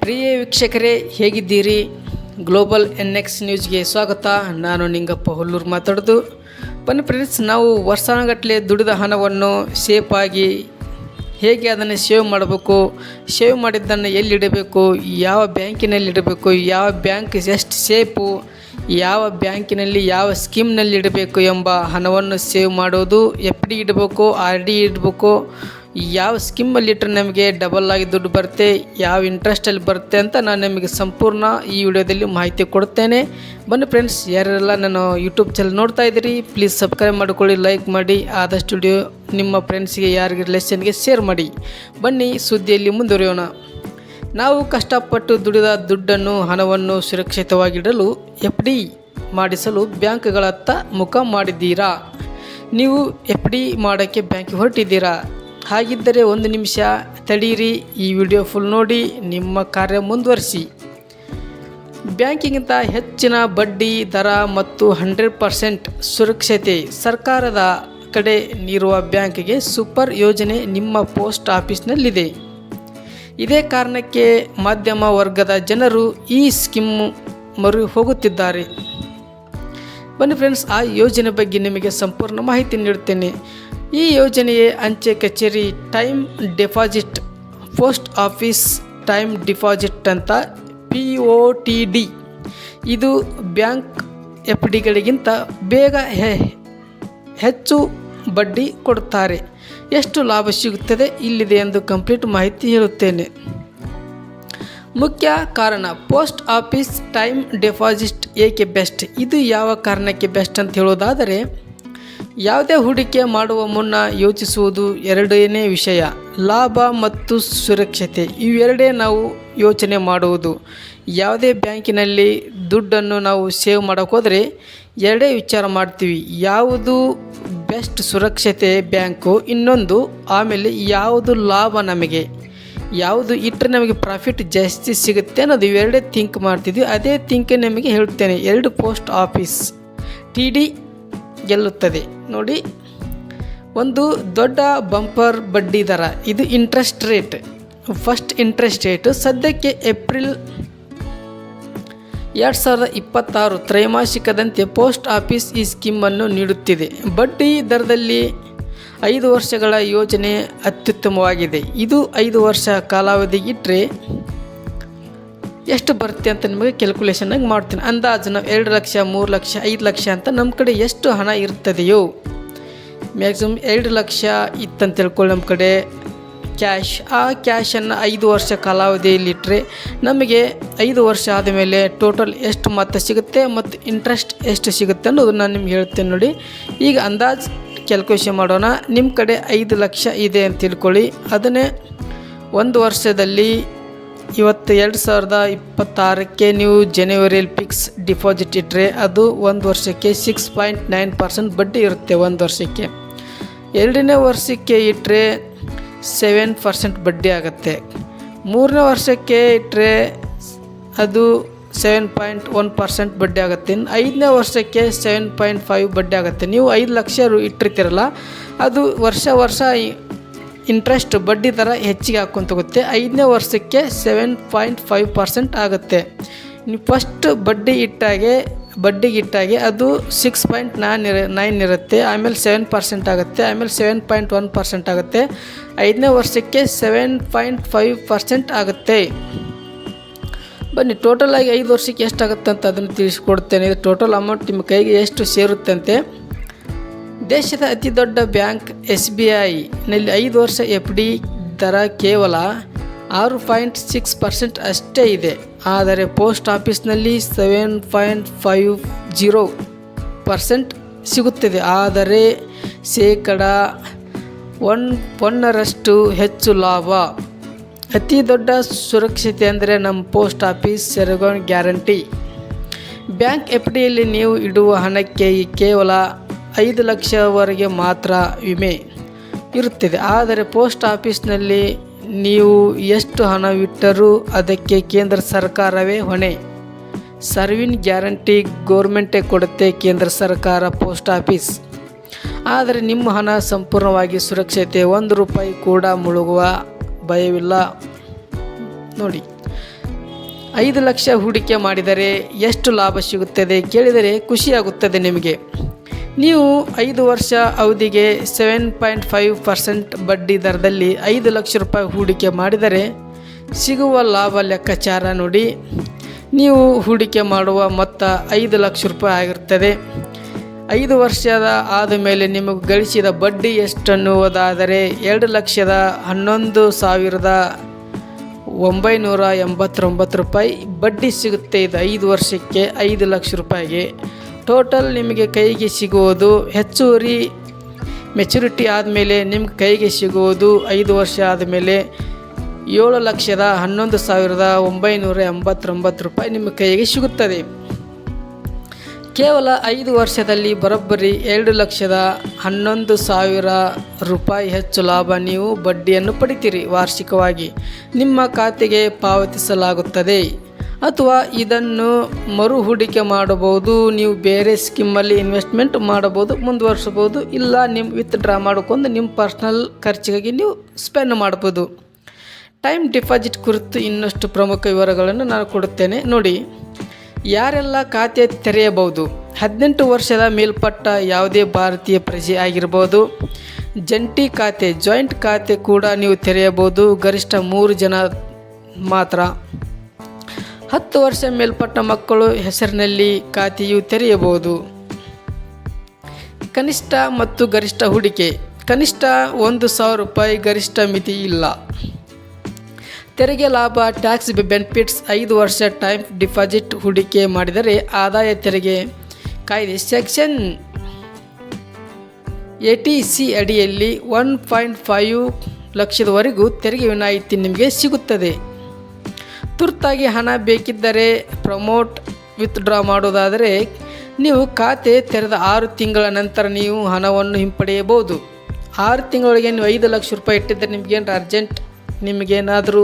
ಪ್ರಿಯ ವೀಕ್ಷಕರೇ, ಹೇಗಿದ್ದೀರಿ? Global NX ನ್ಯೂಸ್ಗೆ ಸ್ವಾಗತ. ನಾನು ನಿಂಗಪ್ಪ ಹುಲ್ಲೂರು ಮಾತಾಡೋದು. ಬನ್ನಿ ಫ್ರೆಂಡ್ಸ್, ನಾವು ವರ್ಷಾನುಗಟ್ಟಲೆ ದುಡಿದ ಹಣವನ್ನು ಸೇಫಾಗಿ ಹೇಗೆ ಅದನ್ನು ಸೇವ್ ಮಾಡಬೇಕು, ಸೇವ್ ಮಾಡಿದ್ದನ್ನು ಎಲ್ಲಿಡಬೇಕು, ಯಾವ ಬ್ಯಾಂಕಿನಲ್ಲಿ ಇಡಬೇಕು, ಯಾವ ಬ್ಯಾಂಕ್ ಎಷ್ಟು ಸೇಫು, ಯಾವ ಬ್ಯಾಂಕಿನಲ್ಲಿ ಯಾವ ಸ್ಕೀಮ್ನಲ್ಲಿ ಇಡಬೇಕು ಎಂಬ ಹಣವನ್ನು ಸೇವ್ ಮಾಡೋದು, FD ಇಡಬೇಕು, RD ಇಡಬೇಕು, ಯಾವ ಸ್ಕೀಮಲ್ಲಿ ಇಟ್ಟರೆ ನಮಗೆ ಡಬಲ್ ಆಗಿ ದುಡ್ಡು ಬರುತ್ತೆ, ಯಾವ ಇಂಟ್ರೆಸ್ಟಲ್ಲಿ ಬರುತ್ತೆ ಅಂತ ನಾನು ನಿಮಗೆ ಸಂಪೂರ್ಣ ಈ ವಿಡಿಯೋದಲ್ಲಿ ಮಾಹಿತಿ ಕೊಡ್ತೇನೆ. ಬನ್ನಿ ಫ್ರೆಂಡ್ಸ್, ಯಾರೆಲ್ಲ ನಾನು ಯೂಟ್ಯೂಬ್ ಚಾನಲ್ ನೋಡ್ತಾ ಇದ್ದೀರಿ, ಪ್ಲೀಸ್ ಸಬ್ಸ್ಕ್ರೈಬ್ ಮಾಡಿಕೊಳ್ಳಿ, ಲೈಕ್ ಮಾಡಿ, ಆದಷ್ಟು ವಿಡಿಯೋ ನಿಮ್ಮ ಫ್ರೆಂಡ್ಸ್ಗೆ ಯಾರಿಗೆ ರಿಲೇಷನ್ಗೆ ಶೇರ್ ಮಾಡಿ. ಬನ್ನಿ ಸುದ್ದಿಯಲ್ಲಿ ಮುಂದುವರಿಯೋಣ. ನಾವು ಕಷ್ಟಪಟ್ಟು ದುಡಿದ ದುಡ್ಡನ್ನು, ಹಣವನ್ನು ಸುರಕ್ಷಿತವಾಗಿಡಲು FD ಮಾಡಿಸಲು ಬ್ಯಾಂಕ್ಗಳತ್ತ ಮುಖ ಮಾಡಿದ್ದೀರಾ? ನೀವು FD ಮಾಡೋಕ್ಕೆ ಬ್ಯಾಂಕಿಗೆ ಹೊರಟಿದ್ದೀರಾ? ಹಾಗಿದ್ದರೆ ಒಂದು ನಿಮಿಷ ತಡೀರಿ, ಈ ವಿಡಿಯೋ ಫುಲ್ ನೋಡಿ ನಿಮ್ಮ ಕಾರ್ಯ ಮುಂದುವರಿಸಿ. ಬ್ಯಾಂಕಿಗಿಂತ ಹೆಚ್ಚಿನ ಬಡ್ಡಿ ದರ ಮತ್ತು 100% ಸುರಕ್ಷತೆ ಸರ್ಕಾರದ ಕಡೆ ಇರುವ ಬ್ಯಾಂಕಿಗೆ ಸೂಪರ್ ಯೋಜನೆ ನಿಮ್ಮ ಪೋಸ್ಟ್ ಆಫೀಸ್ನಲ್ಲಿದೆ. ಇದೇ ಕಾರಣಕ್ಕೆ ಮಧ್ಯಮ ವರ್ಗದ ಜನರು ಈ ಸ್ಕೀಮ್ ಮೊರೆ ಹೋಗುತ್ತಿದ್ದಾರೆ. ಬನ್ನಿ ಫ್ರೆಂಡ್ಸ್, ಆ ಯೋಜನೆ ಬಗ್ಗೆ ನಿಮಗೆ ಸಂಪೂರ್ಣ ಮಾಹಿತಿ ನೀಡುತ್ತೇನೆ. ಈ ಯೋಜನೆಯೇ ಅಂಚೆ ಕಚೇರಿ time deposit, post office time deposit ಅಂತ POTD. ಇದು ಬ್ಯಾಂಕ್ FDಗಳಿಗಿಂತ ಬೇಗ ಹೆಚ್ಚು ಬಡ್ಡಿ ಕೊಡುತ್ತಾರೆ. ಎಷ್ಟು ಲಾಭ ಸಿಗುತ್ತದೆ ಇಲ್ಲಿದೆ ಎಂದು ಕಂಪ್ಲೀಟ್ ಮಾಹಿತಿ ಹೇಳುತ್ತೇನೆ. ಮುಖ್ಯ ಕಾರಣ, ಪೋಸ್ಟ್ ಆಫೀಸ್ ಟೈಮ್ ಡೆಪಾಸಿಟ್ ಏಕೆ ಬೆಸ್ಟ್? ಇದು ಯಾವ ಕಾರಣಕ್ಕೆ ಬೆಸ್ಟ್ ಅಂತ ಹೇಳೋದಾದರೆ, ಯಾವುದೇ ಹೂಡಿಕೆ ಮಾಡುವ ಮುನ್ನ ಯೋಚಿಸುವುದು ಎರಡನೇ ವಿಷಯ, ಲಾಭ ಮತ್ತು ಸುರಕ್ಷತೆ. ಇವೆರಡೇ ನಾವು ಯೋಚನೆ ಮಾಡುವುದು. ಯಾವುದೇ ಬ್ಯಾಂಕಿನಲ್ಲಿ ದುಡ್ಡನ್ನು ನಾವು ಸೇವ್ ಮಾಡೋಕೆ ಹೋದರೆ ಎರಡೇ ವಿಚಾರ ಮಾಡ್ತೀವಿ, ಯಾವುದು ಬೆಸ್ಟ್ ಸುರಕ್ಷತೆ ಬ್ಯಾಂಕು, ಇನ್ನೊಂದು ಆಮೇಲೆ ಯಾವುದು ಲಾಭ, ನಮಗೆ ಯಾವುದು ಇಟ್ಟರೆ ನಮಗೆ ಪ್ರಾಫಿಟ್ ಜಾಸ್ತಿ ಸಿಗುತ್ತೆ ಅನ್ನೋದು ಇವೆರಡೇ ಥಿಂಕ್ ಮಾಡ್ತಿದ್ವಿ. ಅದೇ ಥಿಂಕ್ ನಿಮಗೆ ಹೇಳ್ತೇನೆ. 2 ಪೋಸ್ಟ್ ಆಫೀಸ್ TD ಗೆಲ್ಲುತ್ತದೆ ನೋಡಿ. ಒಂದು ದೊಡ್ಡ ಬಂಪರ್ ಬಡ್ಡಿ ದರ, ಇದು interest rate, first interest rate ಸದ್ಯಕ್ಕೆ ಏಪ್ರಿಲ್ 2026 ತ್ರೈಮಾಸಿಕದಂತೆ ಪೋಸ್ಟ್ ಆಫೀಸ್ ಈ ಸ್ಕೀಮನ್ನು ನೀಡುತ್ತಿದೆ. ಬಡ್ಡಿ ದರದಲ್ಲಿ 5 ವರ್ಷಗಳ ಯೋಜನೆ ಅತ್ಯುತ್ತಮವಾಗಿದೆ. ಇದು 5 ವರ್ಷ ಕಾಲಾವಧಿ ಇಟ್ಟರೆ ಎಷ್ಟು ಬರುತ್ತೆ ಅಂತ ನಿಮಗೆ ಕ್ಯಾಲ್ಕುಲೇಷನ್ನಾಗಿ ಮಾಡ್ತೀನಿ. ಅಂದಾಜು ನಾವು 2 ಲಕ್ಷ, 3 ಲಕ್ಷ, 5 ಲಕ್ಷ ಅಂತ ನಮ್ಮ ಕಡೆ ಎಷ್ಟು ಹಣ ಇರ್ತದೆಯೋ, ಮ್ಯಾಕ್ಸಿಮಮ್ 2 ಲಕ್ಷ ಇತ್ತಂತ ತಿಳ್ಕೊಳ್ಳಿ ನಮ್ಮ ಕಡೆ ಕ್ಯಾಶ್. ಆ ಕ್ಯಾಶನ್ನು 5 ವರ್ಷ ಕಾಲಾವಧಿಯಲ್ಲಿಟ್ಟರೆ ನಮಗೆ 5 ವರ್ಷ ಆದಮೇಲೆ ಟೋಟಲ್ ಎಷ್ಟು ಮೊತ್ತ ಸಿಗುತ್ತೆ ಮತ್ತು ಇಂಟ್ರೆಸ್ಟ್ ಎಷ್ಟು ಸಿಗುತ್ತೆ ಅನ್ನೋದು ನಾನು ನಿಮ್ಗೆ ಹೇಳ್ತೇನೆ ನೋಡಿ. ಈಗ ಅಂದಾಜು ಕ್ಯಾಲ್ಕುಲೇಷನ್ ಮಾಡೋಣ. ನಿಮ್ಮ ಕಡೆ 5 ಲಕ್ಷ ಇದೆ ಅಂತ ತಿಳ್ಕೊಳ್ಳಿ. ಅದನ್ನೇ 1 ವರ್ಷದಲ್ಲಿ ಇವತ್ತು 2026ಕ್ಕೆ ನೀವು ಜನವರಿಯಲ್ಲಿ ಫಿಕ್ಸ್ ಡಿಪಾಸಿಟ್ ಇಟ್ಟರೆ ಅದು 1 ವರ್ಷಕ್ಕೆ 6.9% ಬಡ್ಡಿ ಇರುತ್ತೆ. 1 ವರ್ಷಕ್ಕೆ. 2ನೇ ವರ್ಷಕ್ಕೆ ಇಟ್ಟರೆ 7% ಬಡ್ಡಿ ಆಗುತ್ತೆ. 3ನೇ ವರ್ಷಕ್ಕೆ ಇಟ್ಟರೆ ಅದು 7.1% ಬಡ್ಡಿ ಆಗುತ್ತೆ. 5ನೇ ವರ್ಷಕ್ಕೆ 7.5 ಬಡ್ಡಿ ಆಗುತ್ತೆ. ನೀವು 5 ಲಕ್ಷ ಇಟ್ಟಿರ್ತೀರಲ್ಲ, ಅದು ವರ್ಷ ಇಂಟ್ರೆಸ್ಟ್ ಬಡ್ಡಿ ದರ ಹೆಚ್ಚಿಗೆ ಹಾಕ್ಕೊಂತ ಹೋಗುತ್ತೆ. 5ನೇ ವರ್ಷಕ್ಕೆ 7.5% ಆಗುತ್ತೆ. ನೀವು ಫಸ್ಟ್ ಬಡ್ಡಿಗೆ ಇಟ್ಟಾಗೆ ಅದು 6.9 ಇರುತ್ತೆ, ಆಮೇಲೆ 7% ಆಗುತ್ತೆ, ಆಮೇಲೆ 7.1% ಆಗುತ್ತೆ. 5ನೇ ವರ್ಷಕ್ಕೆ 7.5% ಆಗುತ್ತೆ. ಬನ್ನಿ ಟೋಟಲ್ ಆಗಿ 5 ವರ್ಷಕ್ಕೆ ಎಷ್ಟಾಗುತ್ತೆ ಅಂತ ಅದನ್ನು ತಿಳಿಸ್ಕೊಡ್ತೇನೆ. ಟೋಟಲ್ ಅಮೌಂಟ್ ನಿಮ್ಮ ಕೈಗೆ ಎಷ್ಟು ಸೇರುತ್ತಂತೆ. ದೇಶದ ಅತಿ ದೊಡ್ಡ ಬ್ಯಾಂಕ್ SBIನಲ್ಲಿ 5 ವರ್ಷ FD ದರ ಕೇವಲ 6.6% ಅಷ್ಟೇ ಇದೆ. ಆದರೆ ಪೋಸ್ಟ್ ಆಫೀಸ್ನಲ್ಲಿ 7.50% ಸಿಗುತ್ತದೆ. ಆದರೆ ಶೇಕಡ 1% ಹೆಚ್ಚು ಲಾಭ. ಅತಿ ದೊಡ್ಡ ಸುರಕ್ಷತೆ ಅಂದರೆ ನಮ್ಮ ಪೋಸ್ಟ್ ಆಫೀಸ್ ಸೆರಗೋನ್ ಗ್ಯಾರಂಟಿ. ಬ್ಯಾಂಕ್ FDಯಲ್ಲಿ ನೀವು ಇಡುವ ಹಣಕ್ಕೆ ಕೇವಲ 5 ಲಕ್ಷವರೆಗೆ ಮಾತ್ರ ವಿಮೆ ಇರುತ್ತದೆ. ಆದರೆ ಪೋಸ್ಟ್ ಆಫೀಸ್ನಲ್ಲಿ ನೀವು ಎಷ್ಟು ಹಣವಿಟ್ಟರೂ ಅದಕ್ಕೆ ಕೇಂದ್ರ ಸರ್ಕಾರವೇ ಹೊಣೆ. ಸರ್ವಿನ್ ಗ್ಯಾರಂಟಿ ಗೌರ್ಮೆಂಟೇ ಕೊಡುತ್ತೆ, ಕೇಂದ್ರ ಸರ್ಕಾರ, ಪೋಸ್ಟ್ ಆಫೀಸ್. ಆದರೆ ನಿಮ್ಮ ಹಣ ಸಂಪೂರ್ಣವಾಗಿ ಸುರಕ್ಷತೆ. 1 ರೂಪಾಯಿ ಕೂಡ ಮುಳುಗುವ ಭಯವಿಲ್ಲ ನೋಡಿ. 5 ಲಕ್ಷ ಹೂಡಿಕೆ ಮಾಡಿದರೆ ಎಷ್ಟು ಲಾಭ ಸಿಗುತ್ತದೆ ಕೇಳಿದರೆ ಖುಷಿಯಾಗುತ್ತದೆ ನಿಮಗೆ. ನೀವು 5 ವರ್ಷ ಅವಧಿಗೆ 7.5% ಬಡ್ಡಿ ದರದಲ್ಲಿ 5 ಲಕ್ಷ ರೂಪಾಯಿ ಹೂಡಿಕೆ ಮಾಡಿದರೆ ಸಿಗುವ ಲಾಭ ಲೆಕ್ಕಾಚಾರ ನೋಡಿ. ನೀವು ಹೂಡಿಕೆ ಮಾಡುವ ಮೊತ್ತ 5 ಲಕ್ಷ ರೂಪಾಯಿ ಆಗಿರುತ್ತದೆ. 5 ವರ್ಷದ ಆದ ಮೇಲೆ ನಿಮಗೆ ಗಳಿಸಿದ ಬಡ್ಡಿ ಎಷ್ಟನ್ನುವುದಾದರೆ 2,11,989 ರೂಪಾಯಿ ಬಡ್ಡಿ ಸಿಗುತ್ತೆ. ಇದು 5 ವರ್ಷಕ್ಕೆ 5 ಲಕ್ಷ ರೂಪಾಯಿಗೆ. ಟೋಟಲ್ ನಿಮಗೆ ಕೈಗೆ ಸಿಗುವುದು ಹೆಚ್ಚುವರಿ ಮೆಚುರಿಟಿ ಆದಮೇಲೆ ನಿಮ್ಗೆ ಕೈಗೆ ಸಿಗುವುದು 5 ವರ್ಷ ಆದಮೇಲೆ 7,11,989 ರೂಪಾಯಿ ನಿಮ್ಮ ಕೈಗೆ ಸಿಗುತ್ತದೆ. ಕೇವಲ 5 ವರ್ಷದಲ್ಲಿ ಬರೋಬ್ಬರಿ 2,11,000 ರೂಪಾಯಿ ಹೆಚ್ಚು ಲಾಭ ನೀವು ಬಡ್ಡಿಯನ್ನು ಪಡಿತೀರಿ. ವಾರ್ಷಿಕವಾಗಿ ನಿಮ್ಮ ಖಾತೆಗೆ ಪಾವತಿಸಲಾಗುತ್ತದೆ. ಅಥವಾ ಇದನ್ನು ಮರು ಹೂಡಿಕೆ ಮಾಡಬಹುದು. ನೀವು ಬೇರೆ ಸ್ಕೀಮಲ್ಲಿ ಇನ್ವೆಸ್ಟ್ಮೆಂಟ್ ಮಾಡಬಹುದು, ಮುಂದುವರಿಸಬಹುದು. ಇಲ್ಲ ನಿಮ್ಮ ವಿತ್ಡ್ರಾ ಮಾಡಿಕೊಂಡು ನಿಮ್ಮ ಪರ್ಸ್ನಲ್ ಖರ್ಚಿಗಾಗಿ ನೀವು ಸ್ಪೆಂಡ್ ಮಾಡ್ಬೋದು. ಟೈಮ್ ಡಿಪಾಸಿಟ್ ಕುರಿತು ಇನ್ನಷ್ಟು ಪ್ರಮುಖ ವಿವರಗಳನ್ನು ನಾನು ಕೊಡುತ್ತೇನೆ ನೋಡಿ. ಯಾರೆಲ್ಲ ಖಾತೆ ತೆರೆಯಬಹುದು? 18 ವರ್ಷದ ಮೇಲ್ಪಟ್ಟ ಯಾವುದೇ ಭಾರತೀಯ ಪ್ರಜೆ ಆಗಿರ್ಬೋದು. ಜಂಟಿ ಖಾತೆ ಜಾಯಿಂಟ್ ಖಾತೆ ಕೂಡ ನೀವು ತೆರೆಯಬಹುದು. ಗರಿಷ್ಠ 3 ಜನ ಮಾತ್ರ. 10 ವರ್ಷ ಮೇಲ್ಪಟ್ಟ ಮಕ್ಕಳು ಹೆಸರಿನಲ್ಲಿ ಖಾತೆಯು ತೆರೆಯಬಹುದು. ಕನಿಷ್ಠ ಮತ್ತು ಗರಿಷ್ಠ ಹೂಡಿಕೆ. ಕನಿಷ್ಠ 1,000 ರೂಪಾಯಿ, ಗರಿಷ್ಠ ಮಿತಿ ಇಲ್ಲ. ತೆರಿಗೆ ಲಾಭ ಟ್ಯಾಕ್ಸ್ ಬೆನಿಫಿಟ್ಸ್. 5 ವರ್ಷ ಟೈಮ್ ಡಿಪಾಸಿಟ್ ಹೂಡಿಕೆ ಮಾಡಿದರೆ ಆದಾಯ ತೆರಿಗೆ ಕಾಯ್ದೆ ಸೆಕ್ಷನ್ 80C ಅಡಿಯಲ್ಲಿ 1.5 ಲಕ್ಷದವರೆಗೂ ತೆರಿಗೆ ವಿನಾಯಿತಿ ನಿಮಗೆ ಸಿಗುತ್ತದೆ. ತುರ್ತಾಗಿ ಹಣ ಬೇಕಿದ್ದರೆ ಪ್ರಮೋಟ್ ವಿತ್ಡ್ರಾ ಮಾಡೋದಾದರೆ ನೀವು ಖಾತೆ ತೆರೆದ 6 ತಿಂಗಳ ನಂತರ ನೀವು ಹಣವನ್ನು ಹಿಂಪಡೆಯಬಹುದು. 6 ತಿಂಗಳೊಳಗೆ ನೀವು 5 ಲಕ್ಷ ರೂಪಾಯಿ ಇಟ್ಟಿದ್ದರೆ ನಿಮಗೇನು ಅರ್ಜೆಂಟ್ ನಿಮಗೇನಾದರೂ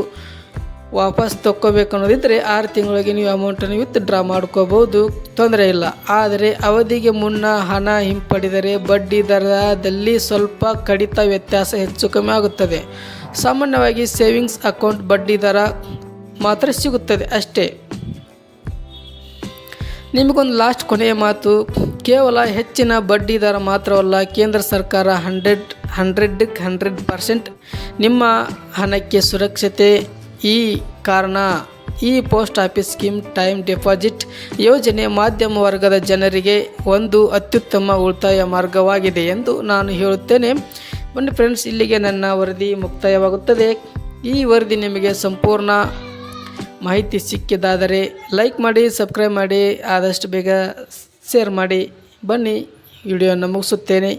ವಾಪಸ್ ತಕ್ಕೋಬೇಕು ಅನ್ನೋದಿದ್ದರೆ 6 ತಿಂಗಳಿಗೆ ನೀವು ಅಮೌಂಟನ್ನು ವಿತ್ಡ್ರಾ ಮಾಡ್ಕೋಬೋದು, ತೊಂದರೆ ಇಲ್ಲ. ಆದರೆ ಅವಧಿಗೆ ಮುನ್ನ ಹಣ ಹಿಂಪಡೆದರೆ ಬಡ್ಡಿ ದರದಲ್ಲಿ ಸ್ವಲ್ಪ ಕಡಿತ ವ್ಯತ್ಯಾಸ ಹೆಚ್ಚು ಕಮ್ಮಿ ಆಗುತ್ತದೆ. ಸಾಮಾನ್ಯವಾಗಿ ಸೇವಿಂಗ್ಸ್ ಅಕೌಂಟ್ ಬಡ್ಡಿ ದರ ಮಾತ್ರ ಸಿಗುತ್ತದೆ ಅಷ್ಟೇ. ನಿಮಗೊಂದು ಲಾಸ್ಟ್ ಕೊನೆಯ ಮಾತು. ಕೇವಲ ಹೆಚ್ಚಿನ ಬಡ್ಡಿ ದರ ಮಾತ್ರವಲ್ಲ, ಕೇಂದ್ರ ಸರ್ಕಾರ 100% ನಿಮ್ಮ ಹಣಕ್ಕೆ ಸುರಕ್ಷತೆ. ಈ ಕಾರಣ ಈ post office scheme time deposit ಯೋಜನೆ ಮಧ್ಯಮ ವರ್ಗದ ಜನರಿಗೆ ಒಂದು ಅತ್ಯುತ್ತಮ ಉಳಿತಾಯ ಮಾರ್ಗವಾಗಿದೆ ಎಂದು ನಾನು ಹೇಳುತ್ತೇನೆ. ಬನ್ನಿ ಫ್ರೆಂಡ್ಸ್, ಇಲ್ಲಿಗೆ ನನ್ನ ವರದಿ ಮುಕ್ತಾಯವಾಗುತ್ತದೆ. ಈ ವರದಿ ನಿಮಗೆ ಸಂಪೂರ್ಣ ಮಾಹಿತಿ ಸಿಕ್ಕಿದಾದರೆ ಲೈಕ್ ಮಾಡಿ, ಸಬ್ಸ್ಕ್ರೈಬ್ ಮಾಡಿ, ಆದಷ್ಟು ಬೇಗ ಶೇರ್ ಮಾಡಿ. ಬನ್ನಿ ವಿಡಿಯೋನ ಮುಗಿಸುತ್ತೇನೆ.